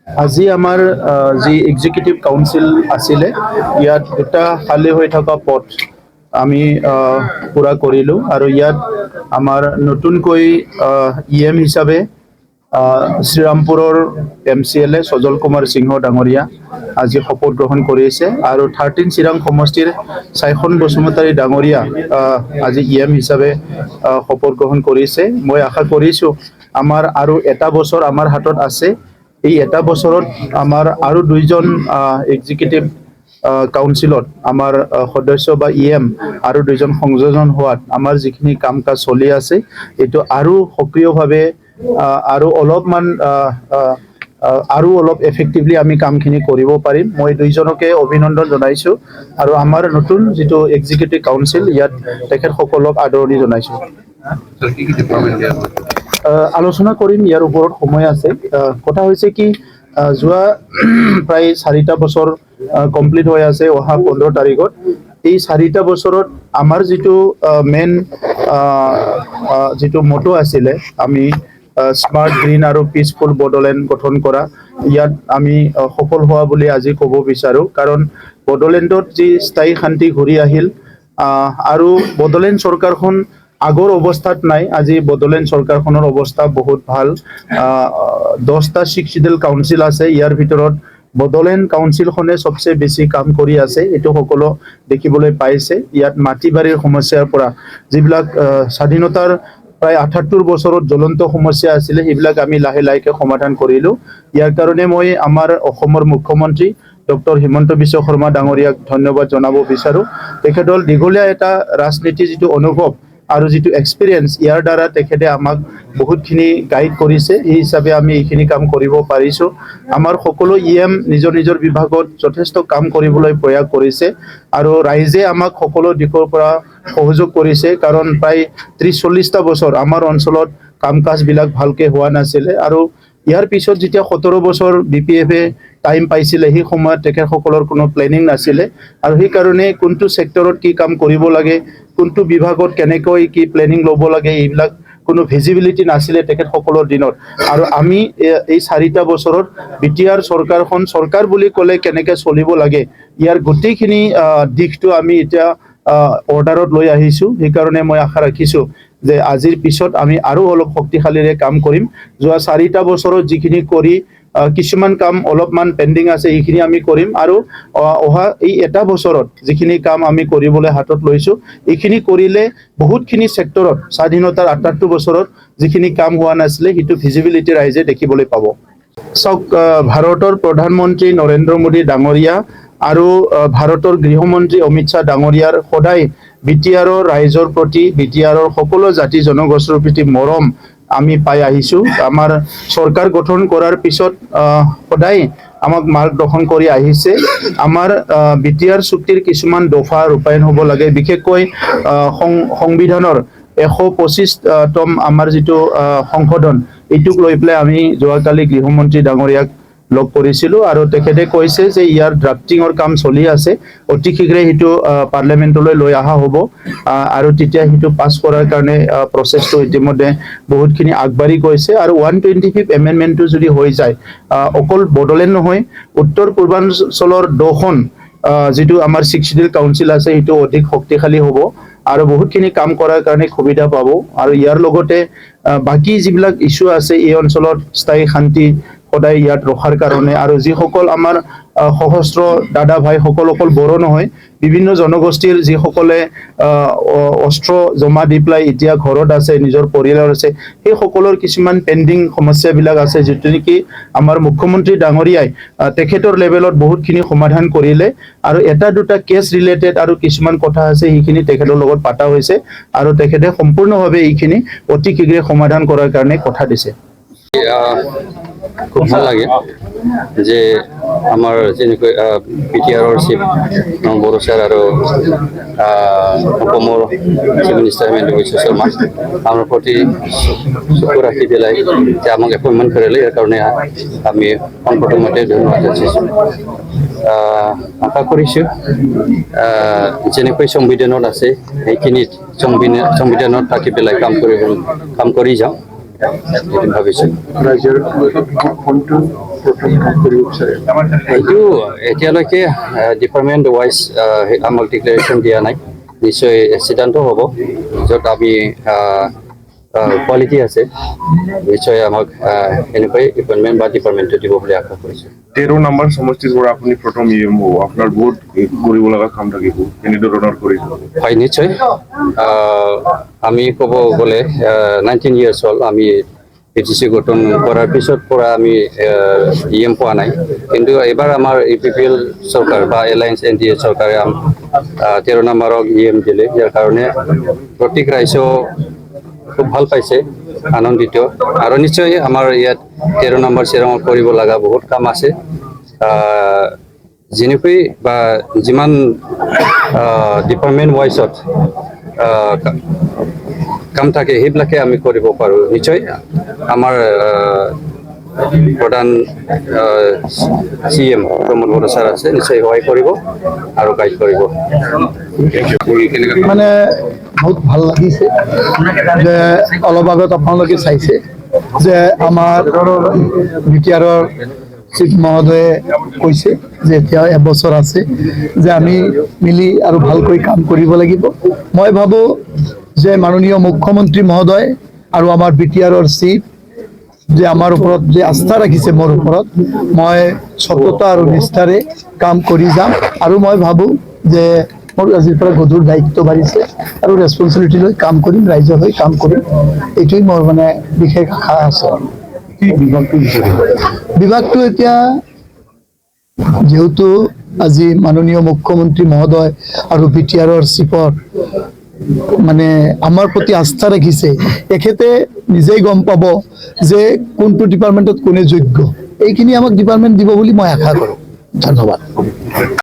আজি আমাৰ যি এক্সিকিউটিভ কাউন্সিল আছিলে ইয়াত দুটা খালী হৈ থকা পদ আমি পূৰা কৰিলোঁ আৰু ইয়াত আমাৰ নতুনকৈ ইএম হিচাপে শ্ৰীৰামপুৰৰ MCLA সজল কুমাৰ সিংহ ডাঙৰীয়া আজি শপত গ্ৰহণ কৰিছে আৰু 13 চিৰাং সমষ্টিৰ চাইখন বসুমতাৰী ডাঙৰীয়া আজি ইএম হিচাপে শপত গ্ৰহণ কৰিছে। মই আশা কৰিছোঁ আমাৰ আৰু এটা বছৰ আমাৰ হাতত আছে। এই এটা বছৰত আমাৰ আৰু দুইজন এক্সিকিউটিভ কাউন্সিলত আমাৰ সদস্য বা ইএম আৰু দুইজন সংযোজন হোৱাত আমাৰ যিখিনি কাম কাজ চলি আছে এইটো আৰু সক্ৰিয়ভাৱে আৰু অলপমান আৰু অলপ এফেক্টিভলি আমি কামখিনি কৰিব পাৰিম। মই দুইজনকে অভিনন্দন জনাইছোঁ আৰু আমাৰ নতুন যিটো এক্সিকিউটিভ কাউন্সিল ইয়াত তেখেতসকলক আদৰণি জনাইছোঁ। আলোচনা কৰিম ইয়াৰ ওপৰত সময় আছে। কথা হৈছে কি যোৱা প্ৰায় 4টা বছৰ কমপ্লিট হৈ আছে অহা 15 তাৰিখত। এই 4টা বছৰত আমাৰ যিটো মেইন যিটো মটো আছিলে আমি স্মাৰ্ট গ্ৰীণ আৰু পিচফুল বড়োলেণ্ড গঠন কৰা, ইয়াত আমি সফল হোৱা বুলি আজি ক'ব বিচাৰোঁ। কাৰণ বড়োলেণ্ডত যি স্থায়ী শান্তি ঘূৰি আহিল আৰু বড়োলেণ্ড চৰকাৰখন আগৰ অৱস্থাত নাই। আজি বড়োলেণ্ড চৰকাৰখনৰ অৱস্থা বহুত ভাল। 10টা চিডেল কাউন্সিল আছে, ইয়াৰ ভিতৰত বড়োলেণ্ড কাউন্সিলখনে সবচে বেছি কাম কৰি আছে, এইটো সকলো দেখিবলৈ পাইছে। ইয়াত মাটি বাৰীৰ সমস্যাৰ পৰা যিবিলাক স্বাধীনতাৰ প্ৰায় 78 বছৰত জ্বলন্ত সমস্যা আছিলে সেইবিলাক আমি লাহে লাহেকে সমাধান কৰিলোঁ। ইয়াৰ কাৰণে মই আমাৰ অসমৰ মুখ্যমন্ত্ৰী ডক্টৰ হিমন্ত বিশ্ব শৰ্মা ডাঙৰীয়াক ধন্যবাদ জনাব বিচাৰোঁ। তেখেতৰ দীঘলীয়া এটা ৰাজনীতি যিটো অনুভৱ আৰু যিটো এক্সপিৰিয়েঞ্চ ইয়াৰ দ্বাৰা তেখেতে আমাক বহুতখিনি গাইড কৰিছে। এই হিচাপে আমি এইখিনি কাম কৰিব পাৰিছোঁ। আমাৰ সকলো ইএম নিজৰ নিজৰ বিভাগত যথেষ্ট কাম কৰিবলৈ প্ৰয়াস কৰিছে আৰু ৰাইজে আমাক সকলো দিশৰ পৰা সহযোগ কৰিছে। কাৰণ প্ৰায় 30-40টা বছৰ আমাৰ অঞ্চলত কাম কাজবিলাক ভালকৈ হোৱা নাছিলে আৰু ইয়াৰ পিছত যেতিয়া 17 বছৰ BPF-এ টাইম পাইছিলে সেই সময়ত তেখেতসকলৰ কোনো প্লেনিং নাছিলে আৰু সেইকাৰণে কোনটো ছেক্টৰত কি কাম কৰিব লাগে, কোনটো বিভাগত কেনেকৈ কি প্লেনিং ল'ব লাগে এইবিলাক কোনো ভিজিবিলিটি নাছিলে তেখেতসকলৰ দিনত। আৰু আমি এই 4টা বছৰত BTR চৰকাৰখন চৰকাৰ বুলি ক'লে কেনেকৈ চলিব লাগে ইয়াৰ গোটেইখিনি দিশটো আমি এতিয়া অৰ্ডাৰত লৈ আহিছোঁ। সেইকাৰণে মই আশা ৰাখিছোঁ যে আজিৰ পিছত আমি আৰু অলপ শক্তিশালীৰে কাম কৰিম। যোৱা 4টা বছৰত যিখিনি কৰি কিছুমান কাম অলপমান পেণ্ডিং আছে এইখিনি আমি কৰিম আৰু অহা এই এটা বছৰত যিখিনি কাম আমি কৰিবলৈ হাতত লৈছোঁ এইখিনি কৰিলে বহুতখিনি ছেক্টৰত স্বাধীনতাৰ 78 বছৰত যিখিনি কাম হোৱা নাছিলে সেইটো ভিজিবিলিটি ৰাইজে দেখিবলৈ পাব। চাওক, ভাৰতৰ প্ৰধানমন্ত্ৰী নৰেন্দ্ৰ মোদী ডাঙৰীয়া আৰু ভাৰতৰ গৃহমন্ত্ৰী অমিত শ্বাহ ডাঙৰীয়াৰ সদায় BTR-ৰ ৰাইজৰ প্ৰতি BTR-ৰ সকলো জাতি জনগোষ্ঠীৰ প্ৰতি মৰম আমি পাই আহিছোঁ। আমাৰ চৰকাৰ গঠন কৰাৰ পিছত সদায় আমাক মাৰ্গদৰ্শন কৰি আহিছে। আমাৰ BTR চুক্তিৰ কিছুমান দফা ৰূপায়ণ হ'ব লাগে, বিশেষকৈ সংবিধানৰ 125তম আমাৰ যিটো সংশোধন এইটোক লৈ পেলাই আমি যোৱাকালি গৃহমন্ত্ৰী ডাঙৰীয়াক লগ কৰিছিলোঁ আৰু তেখেতে কৈছে যে ইয়াৰ ড্ৰাফটিঙৰ কাম চলি আছে, অতি শীঘ্ৰে সেইটো পাৰ্লিয়ামেণ্টলৈ লৈ অহা হ'ব আৰু তেতিয়া সেইটো পাছ কৰাৰ কাৰণে প্ৰচেছটো ইতিমধ্যে বহুতখিনি আগবাঢ়ি গৈছে আৰু 125 এমেণ্ডমেণ্টটো যদি হৈ যায় অকল বড়োলেণ্ড নহয় উত্তৰ পূৰ্বাঞ্চলৰ 10খন যিটো আমাৰ 6 চিডেল কাউন্সিল আছে সেইটো অধিক শক্তিশালী হ'ব আৰু বহুতখিনি কাম কৰাৰ কাৰণে সুবিধা পাব। আৰু ইয়াৰ লগতে বাকী যিবিলাক ইছ্যু আছে এই অঞ্চলত স্থায়ী শান্তি সদায় ইয়াত ৰখাৰ কাৰণে আৰু যিসকল আমাৰ সশস্ত্ৰ দাদা ভাইসকল অকল বড়ো নহয় বিভিন্ন জনগোষ্ঠীৰ যিসকলে অস্ত্ৰ জমা দি পেলাই এতিয়া ঘৰত আছে, নিজৰ পৰিয়ালৰ আছে, সেই সকলৰ কিছুমান পেণ্ডিং সমস্যাবিলাক আছে যিটো নেকি আমাৰ মুখ্যমন্ত্ৰী ডাঙৰীয়াই তেখেতৰ লেভেলত বহুতখিনি সমাধান কৰিলে আৰু এটা দুটা কেছ ৰিলেটেড আৰু কিছুমান কথা আছে সেইখিনি তেখেতৰ লগত পাতা হৈছে আৰু তেখেতে সম্পূৰ্ণভাৱে এইখিনি অতি শীঘ্ৰে সমাধান কৰাৰ কাৰণে কথা দিছে। খুব ভাল লাগে যে আমাৰ যেনেকৈ BTR-ৰ চিফ বড়ো ছাৰ আৰু অসমৰ চিফ মিনিষ্টাৰ হিমন্ত বিশ্ব শৰ্মা আমাৰ প্ৰতি চকু ৰাখি পেলাই যে আমাক এপইণ্টমেণ্ট কৰিলে, ইয়াৰ কাৰণে আমি পোনপ্ৰথমতে ধন্যবাদ যাচিছোঁ। আশা কৰিছোঁ যেনেকৈ সংবিধানত আছে সেইখিনিত সংবিধানত থাকি পেলাই কাম কৰি যাওঁ ভাবিছোঁ। প্ৰথম কাম কৰিব বিচাৰে? এইটো এতিয়ালৈকে ডিপাৰ্টমেণ্ট ৱাইজ আমাক ডিক্লেৰেশ্যন দিয়া নাই। নিশ্চয় সিদ্ধান্ত হ'ব য'ত আমি কোৱালিটি আছে, নিশ্চয় আমাক এনেকুৱাই এপইণ্টমেণ্ট বা ডিপাৰ্টমেণ্টটো দিব বুলি আশা কৰিছোঁ। 13 নম্বৰ সমষ্টিৰ পৰা আপুনি প্ৰথম ইএম হ'ব, আপোনাৰ বহুত কৰিব লগা কাম থাকিব, কেনেধৰণৰ কৰিব? হয়, নিশ্চয়। আমি ক'ব গ'লে 19 years হ'ল আমি PTC গঠন কৰাৰ পিছত পৰা আমি ইএম পোৱা নাই, কিন্তু এইবাৰ আমাৰ APPL চৰকাৰ বা এলায়েন্স NDA চৰকাৰে 13 নম্বৰক ইএম দিলে। ইয়াৰ কাৰণে প্ৰত্যেক ৰাইজে খুব ভাল পাইছে, আনন্দিত। আৰু নিশ্চয় আমাৰ ইয়াত 13 নম্বৰ চেৰাঙত কৰিব লগা বহুত কাম আছে। যেনেকৈ বা যিমান ডিপাৰ্টমেণ্ট ৱাইজত কাম থাকে সেইবিলাকে আমি কৰিব পাৰোঁ। নিশ্চয় আমাৰ প্ৰধান CM প্ৰমোদ বড়ো ছাৰ আছে, নিশ্চয় সহায় কৰিব আৰু গাইড কৰিব। মানে বহুত ভাল লাগিছে যে অলপ আগত আপোনালোকে চাইছে যে আমাৰ বিটিআৰৰ চিফ মহোদয়ে কৈছে যে এতিয়া এবছৰ আছে যে আমি মিলি আৰু ভালকৈ কাম কৰিব লাগিব। মই ভাবোঁ যে মাননীয় মুখ্যমন্ত্ৰী মহোদয় আৰু আমাৰ বিটিআৰৰ চিফ যে আমাৰ ওপৰত যে আস্থা ৰাখিছে, মোৰ ওপৰত মই সততা আৰু নিষ্ঠাৰে কাম কৰি যাম। আৰু মই ভাবোঁ যে মোৰ আজিৰ পৰা গধুৰ দায়িত্ব বাঢ়িছে আৰু ৰেছপনচিবিলিটি লৈ কাম কৰিম, ৰাইজৰ হৈ কাম কৰিম, এইটোৱেই মোৰ মানে বিশেষ আশা আছে। বিভাগটো এতিয়া যেহেতু আজি মাননীয় মুখ্যমন্ত্ৰী মহোদয় আৰু বিটিআৰৰ চিফৰ মানে আমাৰ প্ৰতি আস্থা ৰাখিছে, এখেতে নিজেই গম পাব যে কোনটো ডিপাৰ্টমেণ্টত কোনে যোগ্য। এইখিনি আমাক ডিপাৰ্টমেণ্ট দিব বুলি মই আশা কৰোঁ। ধন্যবাদ।